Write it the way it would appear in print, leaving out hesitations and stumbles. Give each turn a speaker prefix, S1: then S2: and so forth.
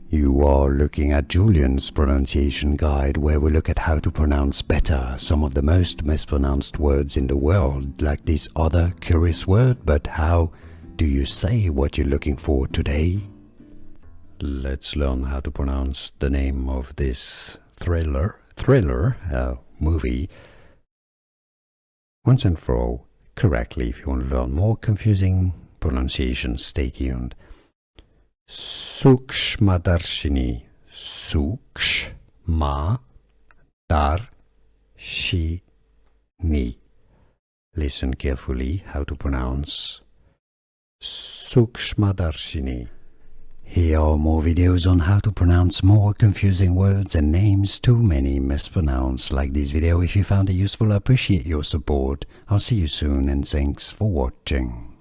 S1: You are looking at Julian's pronunciation guide, where we look at how to pronounce better some of the most mispronounced words in the world, like this other curious word. But how do you say what you're looking for today? Let's learn how to pronounce the name of this thriller movie once and for all correctly. If you want to learn more confusing pronunciation, stay tuned. Sookshmadarshini. Sookshmadarshini. Listen carefully how to pronounce Sookshmadarshini. Here are more videos on how to pronounce more confusing words and names too many mispronounced. Like this video if you found it useful. I appreciate your support. I'll see you soon and thanks for watching.